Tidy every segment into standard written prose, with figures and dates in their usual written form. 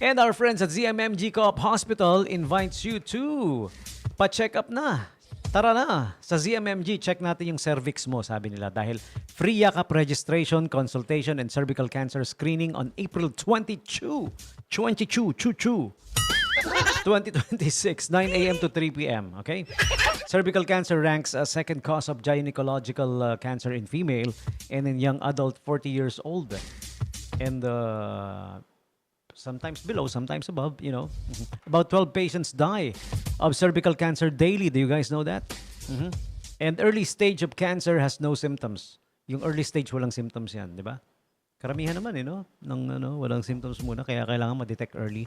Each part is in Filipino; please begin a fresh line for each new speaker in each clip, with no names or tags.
And our friends at ZMMG Co-op Hospital invites you to pa-check up na. Tara na, sa ZMMG, check natin yung cervix mo, sabi nila. Dahil free yakap registration, consultation, and cervical cancer screening on April 22, 2026, 9 a.m. to 3 p.m. Okay? Cervical cancer ranks as second cause of gynecological cancer in female and in young adult 40 years old. And sometimes below, sometimes above, you know. About 12 patients die of cervical cancer daily. Do you guys know that? And early stage of cancer has no symptoms. Yung early stage, walang symptoms yan, di ba? Karamihan naman, no? Walang symptoms muna, kaya kailangan ma-detect early.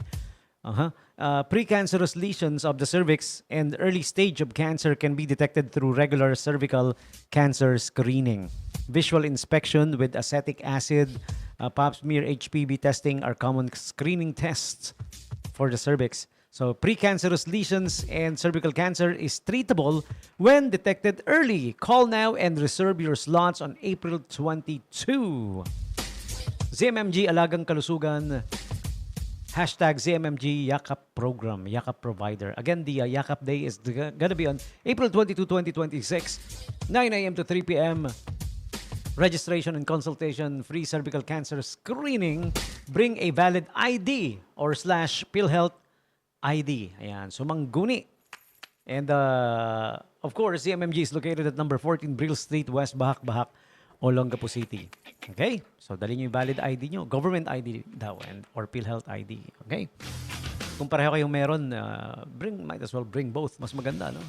Precancerous lesions of the cervix and early stage of cancer can be detected through regular cervical cancer screening. Visual inspection with acetic acid, pap smear, HPV testing are common screening tests for the cervix. So precancerous lesions and cervical cancer is treatable when detected early. Call now and reserve your slots on April 22. ZMMG Alagang Kalusugan. Hashtag ZMMG Yakap Program, Yakap Provider. Again, the Yakap Day is gonna be on April 22, 2026, 9 a.m. to 3 p.m. Registration and consultation, free cervical cancer screening. Bring a valid ID or / PhilHealth ID. Ayan, sumangguni. And of course, ZMMG is located at number 14 Brill Street, West Bahak, Olongapo City. Okay? So, dali nyo yung valid ID nyo. Government ID daw or PhilHealth ID. Okay? Kung pareho kayong meron, might as well bring both. Mas maganda, no?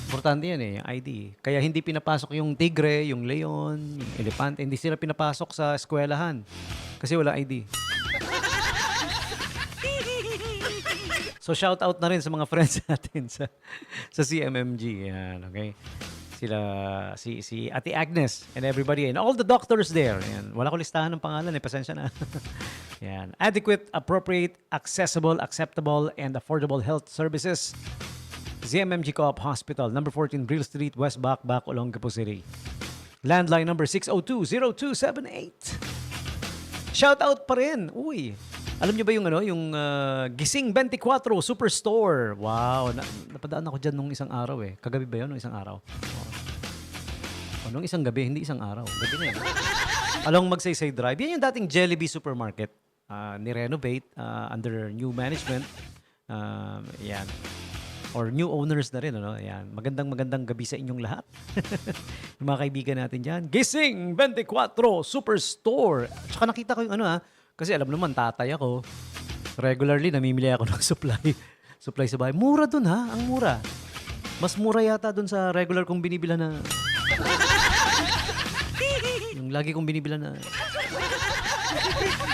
Importante yan yung ID. Kaya hindi pinapasok yung tigre, yung leon, yung elepante. Hindi sila pinapasok sa eskwelahan. Kasi wala ID. So, shout out na rin sa mga friends natin sa CMMG. Yan, okay? Si Ate Agnes and everybody and all the doctors there. Yan. Wala ko listahan ng pangalan, pasensya na. Yan. Adequate, appropriate, accessible, acceptable, and affordable health services. ZMMG Co-op Hospital, number 14 Brill Street, West Bakbak, Olongapo City. Landline number 602-0278. Shout out pa rin. Uy, alam niyo ba yung Gising 24 Superstore? Wow, napadaan ako dyan nung isang araw eh. Kagabi ba yun? Nung isang araw? Nung isang gabi, hindi isang araw. Gabi na yun. Along Magsaysay Drive. Yan yung dating Jollibee Supermarket. Ni-renovate under new management. Yan. Or new owners na rin. Ano? Yan. Magandang gabi sa inyong lahat. Yung mga kaibigan natin dyan. Gising 24 Superstore. Tsaka nakita ko yung kasi alam naman, tatay ako. Regularly, namimili ako ng supply sa bahay. Mura dun Ang mura. Mas mura yata dun sa regular kong binibila na... yung lagi kong binibila na...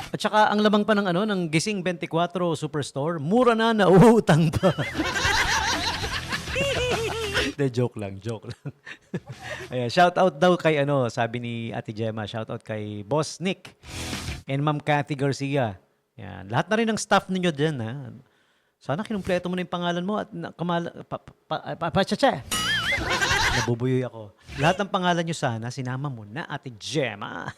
At saka, ang lamang pa ng Gising 24 Superstore, mura na, nauutang pa. De, joke lang. Ayan, shout out daw kay sabi ni Ate Gemma, shout out kay Boss Nick and Ma'am Cathy Garcia. Yan. Lahat na rin ng staff ninyo dyan, ha? Sana kinumpleto mo na yung pangalan mo at nabubuyoy ako. Lahat ng pangalan nyo sana, sinama mo na, Ate Gemma.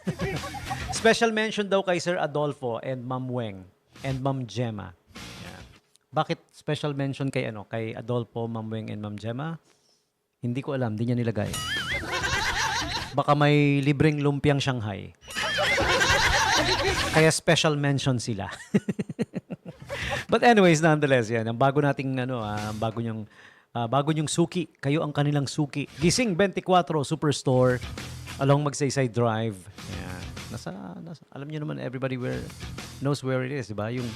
Special mention daw kay Sir Adolfo and Ma'am Weng and Ma'am Gemma. Yan. Bakit special mention kay kay Adolfo, Ma'am Weng and Ma'am Gemma? Hindi ko alam, di niya nilagay. Baka may libreng lumpiang Shanghai. Kaya special mention sila. But anyways, nonetheless, yan. Ang bago nating, bago nyong suki. Kayo ang kanilang suki. Gising 24 Superstore along Magsaysay Drive. Yan. Alam niyo naman, everybody knows where it is, di ba? Yung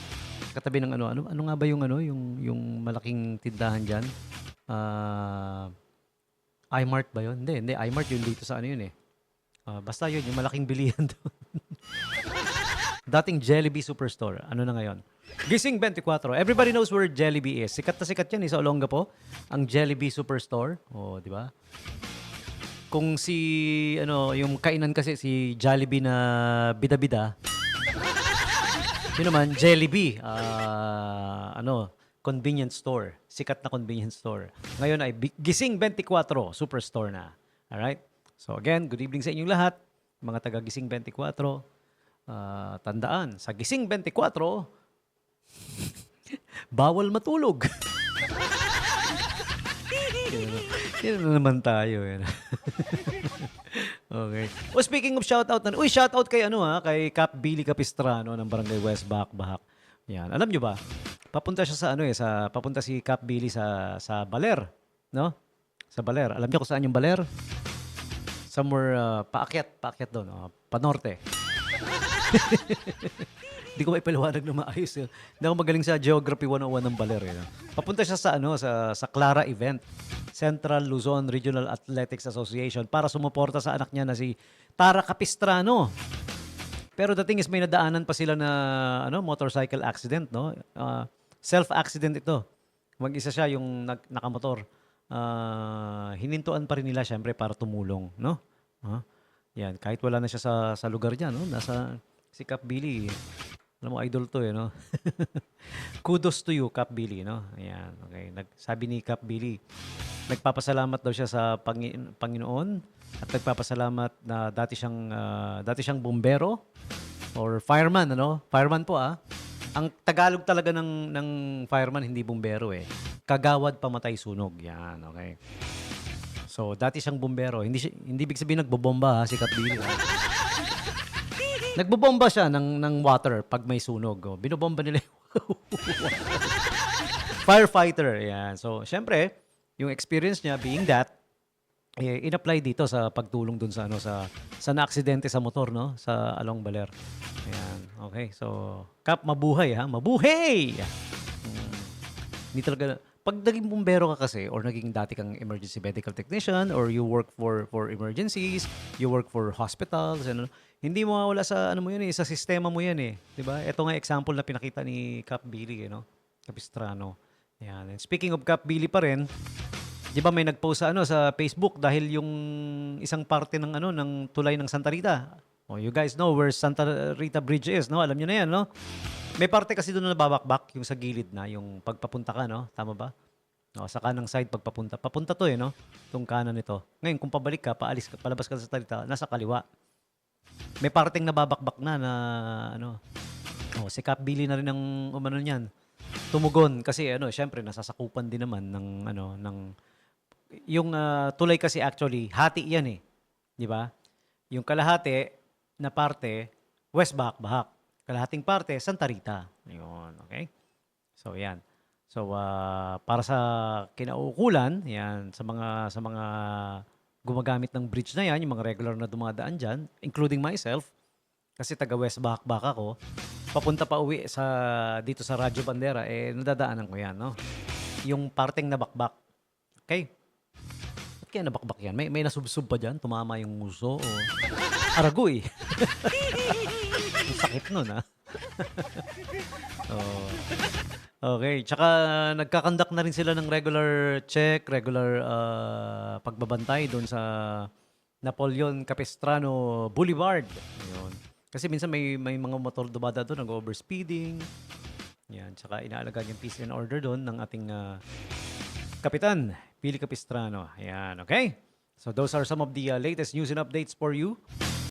katabi ng ano nga ba yung malaking tindahan dyan? iMart ba yun? Hindi. iMart yun dito sa yun eh. Basta yun, yung malaking bilihan doon. Dating Jollibee Superstore. Ano na ngayon? Gising 24. Everybody knows where Jollibee is. Sikat na sikat yan sa Olongapo. Ang Jollibee Superstore. Oh, di ba? Kung yung kainan kasi si Jollibee na bida-bida. Yun naman, Jollibee. Convenience store. Sikat na convenience store. Ngayon ay Gising 24 Superstore na. Alright? So again, good evening sa inyong lahat. Mga taga Gising 24. Tandaan, sa Gising 24, Bawal matulog. Yan na naman tayo. Yan. Okay. Oh, speaking of shoutout, uy, shoutout kay kay Cap Billy Capistrano ng Barangay West Bahak. Yan. Alam nyo ba? Papunta siya sa papunta si Cap Billy sa Baler, no? Sa Baler. Alam niyo kung saan yung Baler? Somewhere paakyat doon, panorte. Hindi ko maipaliwanag na maayos. Hindi ako magaling sa Geography 101 ng Baler. Papunta siya sa Clara event, Central Luzon Regional Athletics Association, para sumuporta sa anak niya na si Tara Capistrano. Pero the thing is, may nadaanan pa sila na motorcycle accident, no? Self-accident ito. Mag-isa siya yung nakamotor. Hinintuan pa rin nila syempre para tumulong, no? Yan, kahit wala na siya sa lugar niya, no? Nasa si Cap Billy. Alam mo, idol to, no? Kudos to you, Cap Billy, no? Ayan, okay. Sabi ni Cap Billy, nagpapasalamat daw siya sa Panginoon at nagpapasalamat na dati siyang bumbero or fireman, Fireman po, Ang Tagalog talaga ng fireman, hindi bumbero, Kagawad pamatay sunog. Yan, okay. So, dati siyang bumbero. Hindi ibig sabihin nagbobomba, si Cap Billy. Nagbobomba siya ng water pag may sunog. Binobomba nila yung firefighter. Yan. So, syempre, yung experience niya being that, in-apply dito sa pagtulong dun sa na-aksidente sa motor, no? Sa Along Baler. Ayan. Okay. So, Cap, mabuhay, Mabuhay! Hindi talaga, pag naging bumbero ka kasi or naging dati kang emergency medical technician or you work for emergencies, you work for hospitals, hindi mo mawala sa mo yun sa sistema mo yan 'di ba? Ito nga example na pinakita ni Cap Billy, Capistrano. Yan. And speaking of Cap Billy pa rin, 'di ba may nag-post sa Facebook dahil yung isang parte ng tulay ng Santa Rita. Oh, you guys know where Santa Rita Bridge is, no? Alam niyo na 'yan, no? May parte kasi doon na nababakbak, yung sa gilid na, yung pagpapunta ka, no? Tama ba? Sa kanang side pagpapunta. Papunta to, no? Itong kanan nito. Ngayon, kung pabalik ka, palabas ka sa Tarita, nasa kaliwa. May parting nababakbak na si Cap Billy na rin ang niyan. Tumugon kasi syempre nasasakupan din naman ng yung tulay kasi actually hati 'yan 'di ba? Yung kalahati na parte West Bahak. Kalahating parte Santa Rita. Ayun, okay? So 'yan. So para sa kinauukulan, 'yan sa mga gumagamit ng bridge na 'yan, yung mga regular na dumadaan diyan, including myself, kasi taga West Bahak ako, papunta pa uwi dito sa Radyo Bandera, nadadaanan ko 'yan, no? Yung parteng nabakbak. Okay? Ba't kaya nabakbak 'yan? May nasubsob pa diyan, tumama yung nguso o aragoy. Ang sakit nun, Oo. Okay, tsaka nagkakandak na rin sila ng regular check, regular pagbabantay doon sa Napoleon Capistrano Boulevard. Ayun. Kasi minsan may mga motor dumada doon, nag-overspeeding. Yan, tsaka inaalagaan yung peace and order doon ng ating Kapitan Billy Capistrano. Ayan, okay? So those are some of the latest news and updates for you.